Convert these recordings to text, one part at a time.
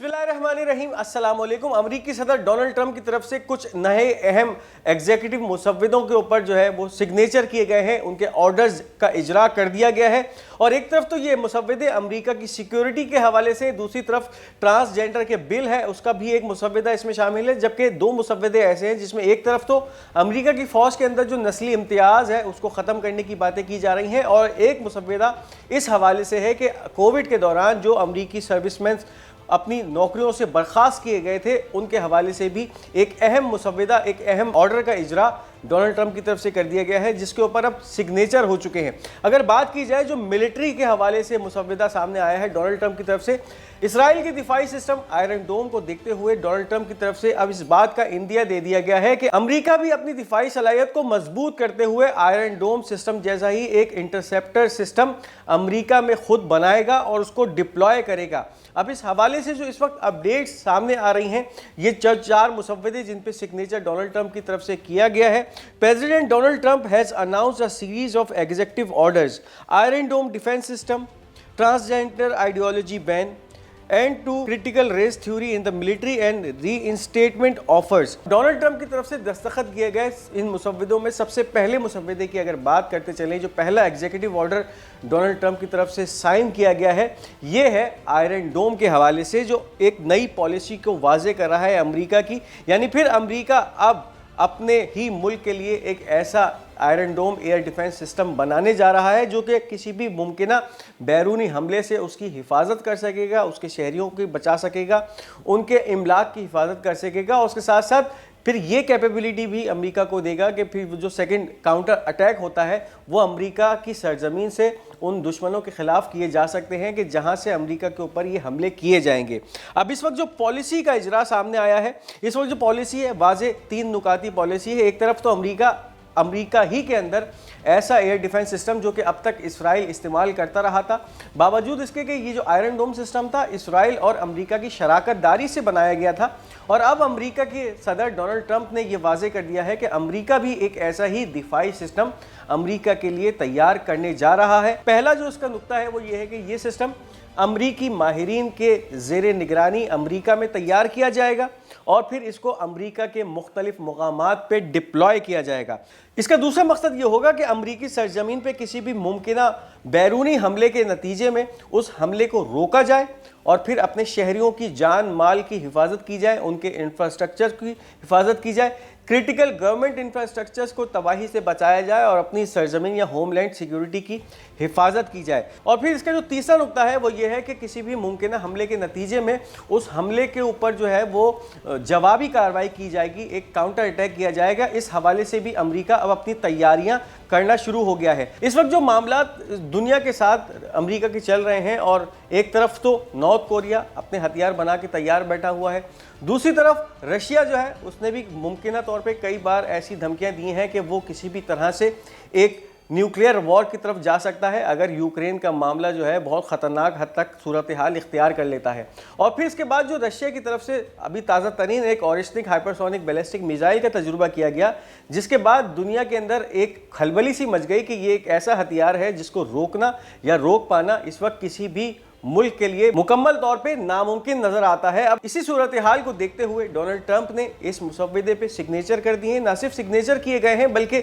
बिस्मिल्लाहिर्रहमानिर्रहीम, अस्सलाम वालेकुम। अमरीकी सदर डोनाल्ड ट्रंप की तरफ से कुछ नए अहम एग्जीक्यूटिव मुसव्विदों के ऊपर जो है वो सिग्नेचर किए गए हैं, उनके ऑर्डर्स का इजरा कर दिया गया है। और एक तरफ तो ये मुसव्विदे अमरीका की सिक्योरिटी के हवाले से, दूसरी तरफ ट्रांसजेंडर के बिल है उसका भी एक मुसव्विदा इसमें शामिल है, जबकि दो मुसव्विदे ऐसे हैं जिसमें एक तरफ तो अमरीका की फौज के अंदर जो नस्ली इम्तियाज़ है उसको ख़त्म करने की बातें की जा रही हैं, और एक मुसव्विदा इस हवाले से है कि कोविड के दौरान जो अमरीकी सर्विसमैन अपनी नौकरियों से बर्खास्त किए गए थे उनके हवाले से भी एक अहम मुसव्विदा, एक अहम ऑर्डर का इजरा डोनाल्ड ट्रंप की तरफ से कर दिया गया है, जिसके ऊपर अब सिग्नेचर हो चुके हैं। अगर बात की जाए जो मिलिट्री के हवाले से मुसव्विदा सामने आया है डोनाल्ड ट्रंप की तरफ से, इसराइल के दिफाई सिस्टम आयरन डोम को देखते हुए डोनाल्ड ट्रंप की तरफ से अब इस बात का इंदिया दे दिया गया है कि अमेरिका भी अपनी दिफाई सलाहियत को मजबूत करते हुए आयरन डोम सिस्टम जैसा ही एक इंटरसेप्टर सिस्टम अमेरिका में खुद बनाएगा और उसको डिप्लॉय करेगा। अब इस हवाले से जो इस वक्त अपडेट्स सामने आ रही हैं, ये चार मुसव्विदे जिन पे सिग्नेचर डोनाल्ड ट्रंप की तरफ से किया गया है। President Donald Trump has announced a series of executive orders, Iron Dome defence system, transgender ideology ban, end to critical race theory in the military and reinstatement offers. Donald Trump की तरफ से दस्तखत किए गए इन मुसव्विदों में सबसे पहले मुसव्विदे की अगर बात करते चलें, जो पहला एग्जीक्यूटिव ऑर्डर डोनाल्ड ट्रंप की तरफ से साइन किया गया है, ये है आयरन डोम के हवाले से, जो एक नई पॉलिसी को वाजे कर रहा है अमेरिका की। यानी फिर अमेरिका अब अपने ही मुल्क के लिए एक ऐसा आयरन डोम एयर डिफेंस सिस्टम बनाने जा रहा है जो कि किसी भी मुमकिना बैरूनी हमले से उसकी हिफाजत कर सकेगा, उसके शहरियों को बचा सकेगा, उनके इमलाक की हिफाजत कर सकेगा, और उसके साथ साथ फिर ये कैपेबिलिटी भी अमेरिका को देगा कि फिर जो सेकंड काउंटर अटैक होता है वो अमेरिका की सरजमीन से उन दुश्मनों के खिलाफ किए जा सकते हैं कि जहां से अमेरिका के ऊपर ये हमले किए जाएंगे। अब इस वक्त जो पॉलिसी का इजरा सामने आया है, इस वक्त जो पॉलिसी है वाजे तीन नुकाती पॉलिसी है। एक तरफ तो अमेरिका ही के अंदर ऐसा एयर डिफेंस सिस्टम जो कि अब तक इसराइल इस्तेमाल करता रहा था, बावजूद इसके कि ये जो आयरन डोम सिस्टम था इसराइल और अमेरिका की शराकत दारी से बनाया गया था, और अब अमेरिका के सदर डोनाल्ड ट्रंप ने ये वाजे कर दिया है कि अमेरिका भी एक ऐसा ही दिफाई सिस्टम अमेरिका के लिए तैयार करने जा रहा है। पहला जो इसका नुक्ता है वो ये है कि ये सिस्टम अमरीकी माहिरीन के ज़ेरे निगरानी अमेरिका में तैयार किया जाएगा और फिर इसको अमेरिका के मुख्तलिफ मुकामात पे डिप्लॉय किया जाएगा। इसका दूसरा मकसद ये होगा कि अमरीकी सरजमीन पे किसी भी मुमकिना बैरूनी हमले के नतीजे में उस हमले को रोका जाए और फिर अपने शहरियों की जान माल की हिफाजत की जाए, उनके इंफ्रास्ट्रक्चर की हिफाजत की जाए, क्रिटिकल गवर्नमेंट इंफ्रास्ट्रक्चर्स को तबाही से बचाया जाए और अपनी सरजमीन या होमलैंड सिक्योरिटी की हिफाजत की जाए। और फिर इसका जो तीसरा नुक्ता है वो ये है कि किसी भी मुमकिन हमले के नतीजे में उस हमले के ऊपर जो है वो जवाबी कार्रवाई की जाएगी, एक काउंटर अटैक किया जाएगा। इस हवाले से भी अमेरिका अब अपनी तैयारियां करना शुरू हो गया है। इस वक्त जो मामला दुनिया के साथ अमेरिका के चल रहे हैं, और एक तरफ तो नॉर्थ कोरिया अपने हथियार बना के तैयार बैठा हुआ है, दूसरी तरफ रशिया जो है उसने भी मुमकिना तौर पे कई बार ऐसी धमकियां दी हैं कि वो किसी भी तरह से एक न्यूक्लियर वॉर की तरफ जा सकता है अगर यूक्रेन का मामला जो है बहुत ख़तरनाक हद तक सूरत हाल इख्तियार कर लेता है। और फिर इसके बाद जो रशिया की तरफ से अभी ताज़ा तरीन एक ऑरिस्टिक हाइपरसोनिक बैलिस्टिक मिसाइल का तजुर्बा किया गया, जिसके बाद दुनिया के अंदर एक खलबली सी मच गई कि ये एक ऐसा हथियार है जिसको रोकना या रोक पाना इस वक्त किसी भी मुल्क के लिए मुकम्मल तौर पे नामुमकिन नजर आता है। अब इसी सूरत हाल को देखते हुए डोनाल्ड ट्रंप ने इस मुसव्विदे पे सिग्नेचर कर दिए हैं। न सिर्फ सिग्नेचर किए गए हैं बल्कि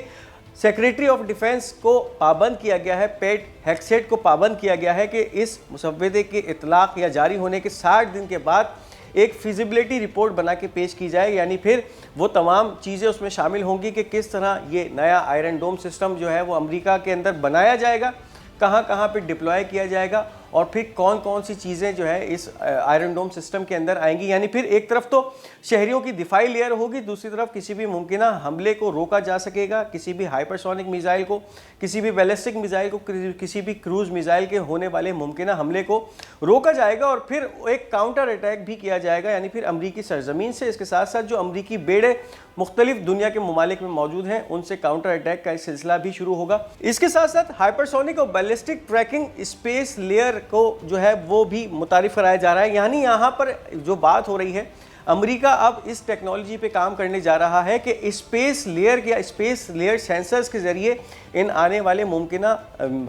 सेक्रेटरी ऑफ डिफेंस को पाबंद किया गया है, पेट हेक्सेट को पाबंद किया गया है कि इस मुसव्विदे के इतलाक या जारी होने के 60 दिन के बाद एक फिजिबिलिटी रिपोर्ट बना के पेश की जाए। यानी फिर वो तमाम चीज़ें उसमें शामिल होंगी कि किस तरह ये नया आयरन डोम सिस्टम जो है वो अमेरिका के अंदर बनाया जाएगा, कहाँ कहाँ पे डिप्लॉय किया जाएगा, और फिर कौन कौन सी चीज़ें जो है इस आयरन डोम सिस्टम के अंदर आएंगी। यानी फिर एक तरफ तो शहरियों की दिफाई लेयर होगी, दूसरी तरफ किसी भी मुमकिना हमले को रोका जा सकेगा, किसी भी हाइपरसोनिक मिसाइल को, किसी भी बैलिस्टिक मिसाइल को, किसी भी क्रूज मिसाइल के होने वाले मुमकिना हमले को रोका जाएगा, और फिर एक काउंटर अटैक भी किया जाएगा। यानी फिर अमरीकी सरजमीन से, इसके साथ साथ जो अमरीकी बेड़े मुख्तलिफ दुनिया के ममालिक में मौजूद हैं उनसे काउंटर अटैक का सिलसिला भी शुरू होगा। इसके साथ साथ हाइपरसोनिक और बैलिस्टिक ट्रैकिंग स्पेस लेयर को जो है वो भी मुतारिफ कराया जा रहा है। यानी यहाँ पर जो बात हो रही है, अमेरिका अब इस टेक्नोलॉजी पे काम करने जा रहा है कि स्पेस लेयर या स्पेस लेयर सेंसर्स के ज़रिए इन आने वाले मुमकिना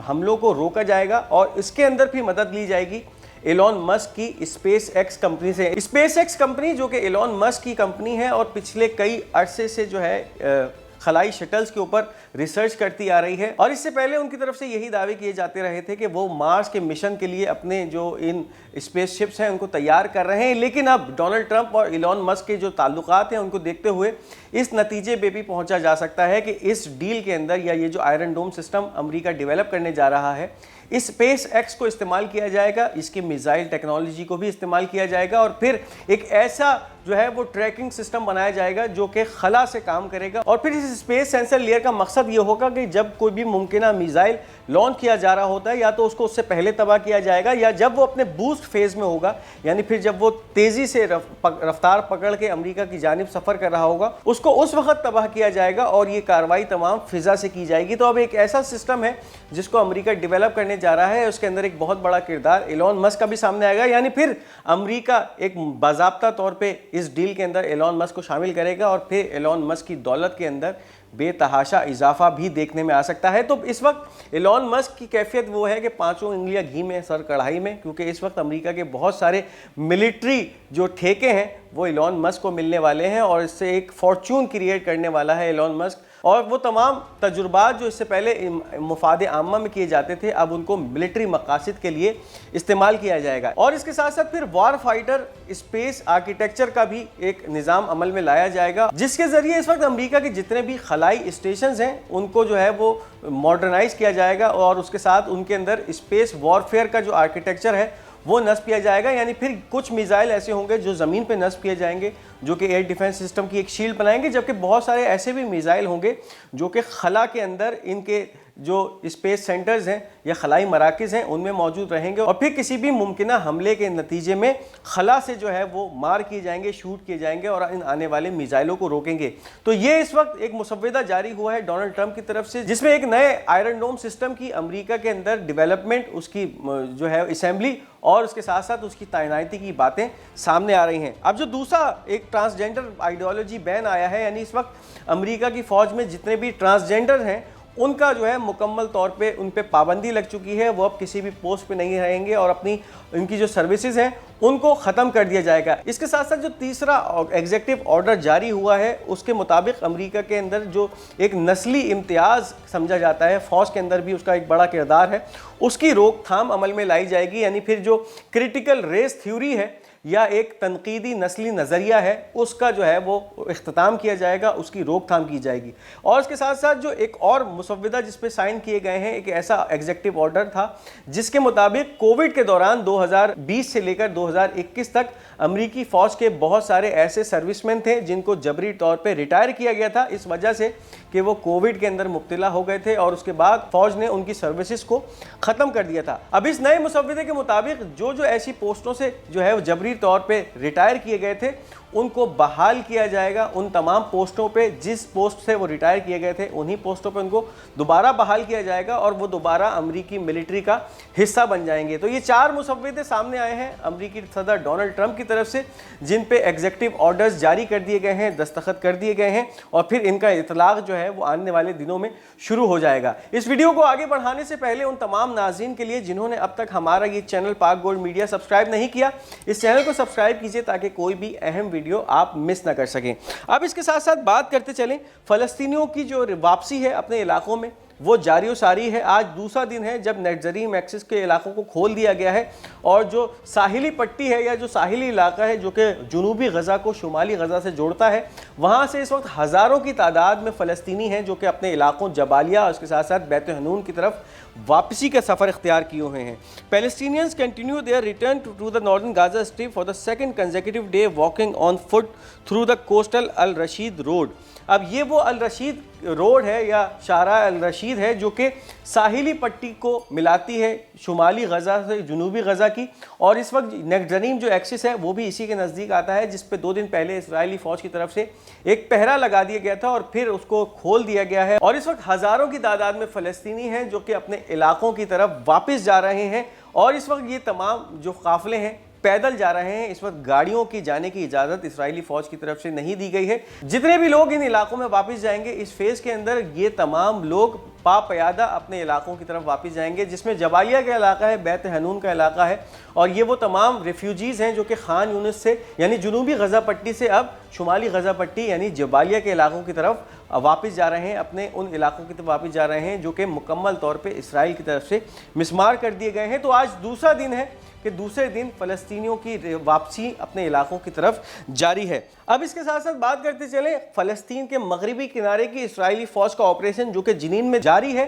हमलों को रोका जाएगा, और इसके अंदर भी मदद ली जाएगी एलॉन मस्क की स्पेस एक्स कंपनी से। स्पेस एक्स कंपनी जो कि एलॉन मस्क की कंपनी है और पिछले कई अरसे से जो है खलाई शटल्स के ऊपर रिसर्च करती आ रही है, और इससे पहले उनकी तरफ से यही दावे किए जाते रहे थे कि वो मार्स के मिशन के लिए अपने जो इन स्पेसशिप्स हैं उनको तैयार कर रहे हैं। लेकिन अब डोनाल्ड ट्रंप और एलॉन मस्क के जो ताल्लुकात हैं उनको देखते हुए इस नतीजे पे भी पहुंचा जा सकता है कि इस डील के अंदर या ये जो आयरन डोम सिस्टम अमेरिका डेवलप करने जा रहा है, इस स्पेस एक्स को इस्तेमाल किया जाएगा, इसकी मिसाइल टेक्नोलॉजी को भी इस्तेमाल किया जाएगा और फिर एक ऐसा जो है वो ट्रैकिंग सिस्टम बनाया जाएगा जो कि खला से काम करेगा। और फिर इस स्पेस सेंसर लेयर का मकसद ये होगा कि जब कोई भी मुमकिना मिसाइल लॉन्च किया जा रहा होता है या तो उसको उससे पहले तबाह किया जाएगा, या जब वो अपने बूस्ट फेज में होगा यानी फिर जब वो तेजी से रफ्तार पकड़ के अमेरिका की जानिब सफर कर रहा होगा, उसको उस वक्त तबाह किया जाएगा और ये कार्रवाई तमाम फिजा से की जाएगी। तो अब एक ऐसा सिस्टम है जिसको अमेरिका डेवलप करने जा रहा है, उसके अंदर एक बहुत बड़ा किरदार एलॉन मस्क का भी सामने आएगा, यानी फिर अमेरिका एक बाज़ाब्ता तौर पे इस डील के अंदर एलॉन मस्क को शामिल करेगा और फिर एलॉन मस्क की दौलत के अंदर बेतहाशा इजाफा भी देखने में आ सकता है। तो इस वक्त एलॉन मस्क की कैफियत वो है कि पांचों उंगलियां घी में सर कढ़ाई में, क्योंकि इस वक्त अमेरिका के बहुत सारे मिलिट्री जो ठेके हैं वो एलॉन मस्क को मिलने वाले हैं और इससे एक फॉर्चून क्रिएट करने वाला है एलॉन मस्क। और वो तमाम तजुर्बात जो इससे पहले मुफाद आम्मा में किए जाते थे अब उनको मिलिट्री मकासद के लिए इस्तेमाल किया जाएगा। और इसके साथ साथ फिर वॉर फाइटर स्पेस आर्किटेक्चर का भी एक निज़ाम अमल में लाया जाएगा, जिसके ज़रिए इस वक्त अमेरिका के जितने भी खलाई स्टेशंस हैं उनको जो है वो मॉडर्नाइज किया जाएगा और उसके साथ उनके अंदर स्पेस वॉरफेयर का जो आर्किटेक्चर है वो नस्ब किया जाएगा। यानी फिर कुछ मिसाइल ऐसे होंगे जो ज़मीन पे नस्ब किए जाएंगे जो कि एयर डिफेंस सिस्टम की एक शील्ड बनाएंगे, जबकि बहुत सारे ऐसे भी मिसाइल होंगे जो कि खला के अंदर इनके जो स्पेस सेंटर्स हैं या खलाई मराकज़ हैं उनमें मौजूद रहेंगे और फिर किसी भी मुमकिना हमले के नतीजे में खला से जो है वो मार किए जाएंगे, शूट किए जाएंगे और इन आने वाले मिसाइलों को रोकेंगे। तो ये इस वक्त एक मुसव्वदा जारी हुआ है डोनाल्ड ट्रंप की तरफ से, जिसमें एक नए आयरन डोम सिस्टम की अमेरिका के अंदर डेवलपमेंट, उसकी जो है असेंबली और उसके साथ साथ उसकी तैनाती की बातें सामने आ रही हैं। अब जो दूसरा एक ट्रांसजेंडर आइडियोलॉजी बैन आया है, यानी इस वक्त अमेरिका की फ़ौज में जितने भी ट्रांसजेंडर हैं उनका जो है मुकम्मल तौर पे उन पे पाबंदी लग चुकी है, वो अब किसी भी पोस्ट पे नहीं रहेंगे और अपनी इनकी जो सर्विसेज हैं उनको ख़त्म कर दिया जाएगा। इसके साथ साथ जो तीसरा एग्जीक्यूटिव ऑर्डर जारी हुआ है उसके मुताबिक अमेरिका के अंदर जो एक नस्ली इम्तियाज़ समझा जाता है, फ़ौज के अंदर भी उसका एक बड़ा किरदार है, उसकी रोकथाम अमल में लाई जाएगी। यानी फिर जो क्रिटिकल रेस थ्योरी है या एक तनकीदी नस्ली नज़रिया है उसका जो है वो इख्तिताम किया जाएगा, उसकी रोकथाम की जाएगी। और इसके साथ साथ जो एक और मुसव्वदा जिस पे साइन किए गए हैं, एक ऐसा एग्जीक्यूटिव ऑर्डर था जिसके मुताबिक कोविड के दौरान 2020 से लेकर 2021 तक अमेरिकी फ़ौज के बहुत सारे ऐसे सर्विसमैन थे जिनको जबरी तौर पे रिटायर किया गया था इस वजह से कि वो कोविड के अंदर मुब्तला हो गए थे और उसके बाद फ़ौज ने उनकी सर्विसेज को ख़त्म कर दिया था। अब इस नए मुसव्वदे के मुताबिक जो ऐसी पोस्टों से जो है जबरी तौर पे रिटायर किए गए थे उनको बहाल किया जाएगा। उन तमाम पोस्टों पे जिस पोस्ट से वो रिटायर किए गए थे उन्हीं पोस्टों पे उनको दोबारा बहाल किया जाएगा और वो दोबारा अमेरिकी मिलिट्री का हिस्सा बन जाएंगे। तो ये चार मुसव्वदे सामने आए हैं अमेरिकी सदर डोनाल्ड ट्रंप की तरफ से, जिन पे एग्जीक्यूटिव ऑर्डर्स जारी कर दिए गए हैं, दस्तखत कर दिए गए हैं और फिर इनका इतलाक जो है वो आने वाले दिनों में शुरू हो जाएगा। इस वीडियो को आगे बढ़ाने से पहले उन तमाम नाज़रीन के लिए जिन्होंने अब तक हमारा ये चैनल पाक गोल्ड मीडिया सब्सक्राइब नहीं किया, इस चैनल को सब्सक्राइब कीजिए ताकि कोई भी अहम वीडियो आप मिस ना कर सकें। अब इसके साथ साथ बात करते चलें, फ़लस्तीनियों की जो वापसी है अपने इलाकों में वो जारी सारी है। आज दूसरा दिन है जब नेटजरीम एक्सिस के इलाकों को खोल दिया गया है और जो साहिली पट्टी है या जो साहिली इलाका है जो कि जुनूबी गज़ा को शुमाली गज़ा से जोड़ता है, वहाँ से इस वक्त हज़ारों की तादाद में फ़लस्तीनी हैं जो कि अपने इलाकों जबालिया और उसके साथ साथ बैत हनून की तरफ वापसी का सफ़र इख्तियार किए हुए हैं। Palestinians continue their return to the northern Gaza strip for the second consecutive day walking on foot through the coastal Al Rashid road. अब ये वो अल रशीद रोड है या शारा अल रशीद है जो कि साहिली पट्टी को मिलाती है शुमाली गज़ा से जनूबी गज़ा की, और इस वक्त नेटजरीम जो एक्सिस है वो भी इसी के नज़दीक आता है, जिस पे 2 दिन पहले इजरायली फ़ौज की तरफ से एक पहरा लगा दिया गया था और फिर उसको खोल दिया गया है। और इस वक्त हज़ारों की तादाद में फ़लस्तीनी हैं जो कि अपने इलाकों की तरफ वापस जा रहे हैं और इस वक्त ये तमाम जो काफ़िले हैं پیدل جا رہے ہیں. اس وقت گاڑیوں کی جانے کی اجازت اسرائیلی فوج کی طرف سے نہیں دی گئی ہے. جتنے بھی لوگ ان علاقوں میں واپس جائیں گے اس فیز کے اندر یہ تمام لوگ پا پیادہ اپنے علاقوں کی طرف واپس جائیں گے, جس میں جبالیہ کا علاقہ ہے, بیت حنون کا علاقہ ہے, اور یہ وہ تمام ریفیوجیز ہیں جو کہ خان یونس سے یعنی جنوبی غزہ پٹی سے اب شمالی غزہ پٹی یعنی جبالیہ کے علاقوں کی طرف واپس جا رہے ہیں, اپنے ان علاقوں کی طرف واپس جا رہے ہیں جو کہ مکمل طور پہ اسرائیل کی طرف سے مسمار کر دیے گئے ہیں. تو آج دوسرا دن ہے کہ دوسرے دن فلسطینیوں کی واپسی اپنے علاقوں کی طرف جاری ہے. اب اس کے ساتھ ساتھ بات کرتے چلیں فلسطین کے مغربی کنارے کی اسرائیلی فوج کا آپریشن جو کہ جنین میں جاری ہے,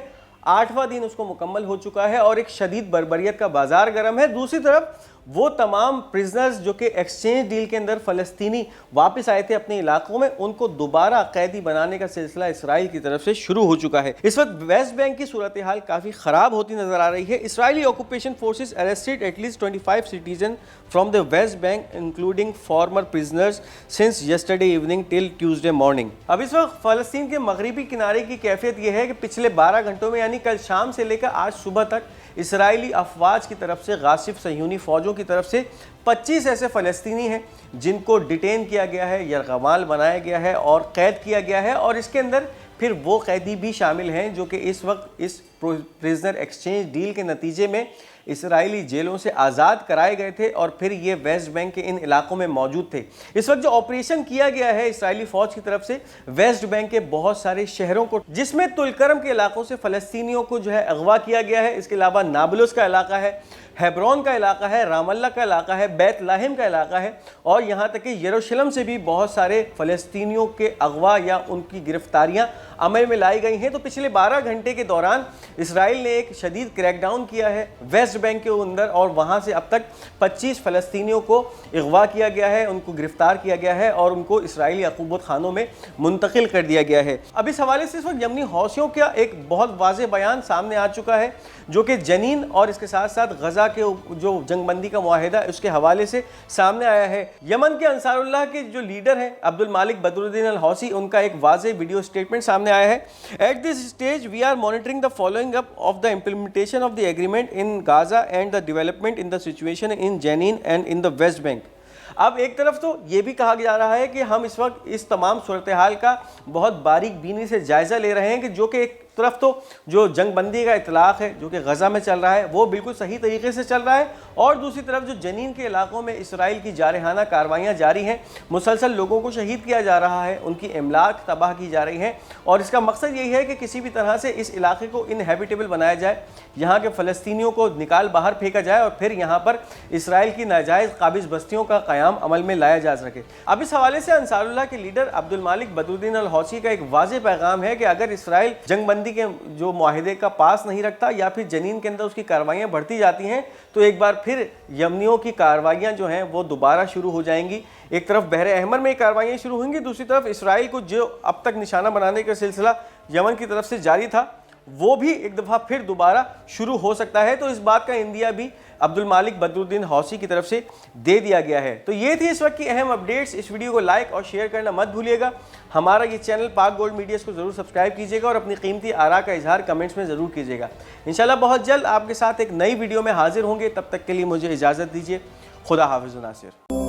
8واں دن اس کو مکمل ہو چکا ہے اور ایک شدید بربریت کا بازار گرم ہے. دوسری طرف وہ تمام پرزنرز جو کہ ایکسچینج ڈیل کے اندر فلسطینی واپس آئے تھے اپنے علاقوں میں, ان کو دوبارہ قیدی بنانے کا سلسلہ اسرائیل کی طرف سے شروع ہو چکا ہے. اس وقت ویسٹ بینک کی صورتحال کافی خراب ہوتی نظر آ رہی ہے. اسرائیلی occupation forces arrested at least 25 citizens from the West Bank including former prisoners since yesterday evening till Tuesday morning. اب اس وقت فلسطین کے مغربی کنارے کی کیفیت یہ ہے کہ پچھلے 12 گھنٹوں میں یعنی کل شام سے لے کر آج صبح تک اسرائیلی افواج کی طرف سے غاصب صہیونی فوجوں کی طرف سے 25 ایسے فلسطینی ہیں جن کو ڈیٹین کیا گیا ہے, یرغمال بنایا گیا ہے اور قید کیا گیا ہے, اور اس کے اندر پھر وہ قیدی بھی شامل ہیں جو کہ اس وقت اس پرزنر ایکسچینج ڈیل کے نتیجے میں اسرائیلی جیلوں سے آزاد کرائے گئے تھے اور پھر یہ ویسٹ بینک کے ان علاقوں میں موجود تھے. اس وقت جو آپریشن کیا گیا ہے اسرائیلی فوج کی طرف سے ویسٹ بینک کے بہت سارے شہروں کو, جس میں تلکرم کے علاقوں سے فلسطینیوں کو جو ہے اغوا کیا گیا ہے, اس کے علاوہ نابلس کا علاقہ ہے, ہیبرون کا علاقہ ہے, رام اللہ کا علاقہ ہے, بیت لاہم کا علاقہ ہے, اور یہاں تک کہ یروشلم سے بھی بہت سارے فلسطینیوں کے اغوا یا ان کی گرفتاریاں عمل میں لائی گئی ہیں. تو پچھلے 12 گھنٹے کے دوران اسرائیل نے ایک شدید کریک ڈاؤن کیا ہے ویسٹ بینک کے اندر, اور وہاں سے اب تک 25 فلسطینیوں کو اغوا کیا گیا ہے, ان کو گرفتار کیا گیا ہے اور ان کو اسرائیلی عقوبت خانوں میں منتقل کر دیا گیا ہے. اب اس حوالے سے اس وقت یمنی حوثیوں کا ایک بہت واضح بیان سامنے آ چکا ہے جو کہ جنین اور اس کے ساتھ ساتھ غزہ کے جو جنگ بندی کا معاہدہ اس کے حوالے سے سامنے آیا ہے. یمن کے انصار اللہ کے جو لیڈر ہیں عبد المالک بدر الدین الحوثی, ان کا ایک واضح ویڈیو سٹیٹمنٹ سامنے آیا ہے. At this stage we are monitoring the following up of the implementation of the agreement in Gaza and the development in the situation in Jenin and in the West Bank. اب ایک طرف تو یہ بھی کہا جا رہا ہے کہ ہم اس وقت اس تمام صورتحال کا بہت باریک بینی سے جائزہ لے رہے ہیں کہ جو کہ ایک طرف تو جو جنگ بندی کا اطلاق ہے جو کہ غزہ میں چل رہا ہے وہ بالکل صحیح طریقے سے چل رہا ہے, اور دوسری طرف جو جنین کے علاقوں میں اسرائیل کی جارحانہ کاروائیاں جاری ہیں, مسلسل لوگوں کو شہید کیا جا رہا ہے, ان کی املاک تباہ کی جا رہی ہیں, اور اس کا مقصد یہی ہے کہ کسی بھی طرح سے اس علاقے کو انہیبیٹیبل بنایا جائے, یہاں کے فلسطینیوں کو نکال باہر پھینکا جائے اور پھر یہاں پر اسرائیل کی ناجائز قابض بستیوں کا قیام عمل میں لایا جا سکے. اب اس حوالے سے انصار اللہ کے لیڈر عبد المالک بدر الدین الحوثی کا ایک واضح پیغام ہے کہ اگر اسرائیل جنگ بندی کے جو معاہدے کا پاس نہیں رکھتا یا پھر جنین کے اندر اس کی کاروائیاں بڑھتی جاتی ہیں تو ایک بار پھر یمنیوں کی کاروائیاں جو ہیں وہ دوبارہ شروع ہو جائیں گی. ایک طرف بحر احمر میں کاروائیاں شروع ہوں گی, دوسری طرف اسرائیل کو جو اب تک نشانہ بنانے کا سلسلہ یمن کی طرف سے جاری تھا وہ بھی ایک دفعہ پھر دوبارہ شروع ہو سکتا ہے. تو اس بات کا اندیہ بھی عبد المالک بدر الدین حوثی کی طرف سے دے دیا گیا ہے. تو یہ تھی اس وقت کی اہم اپڈیٹس. اس ویڈیو کو لائک اور شیئر کرنا مت بھولیے گا. ہمارا یہ چینل پاک گولڈ میڈیاز کو ضرور سبسکرائب کیجیے گا اور اپنی قیمتی آراء کا اظہار کمنٹس میں ضرور کیجیے گا. انشاءاللہ بہت جلد آپ کے ساتھ ایک نئی ویڈیو میں حاضر ہوں گے. تب تک کے لیے مجھے اجازت دیجیے. خدا حافظ و ناصر.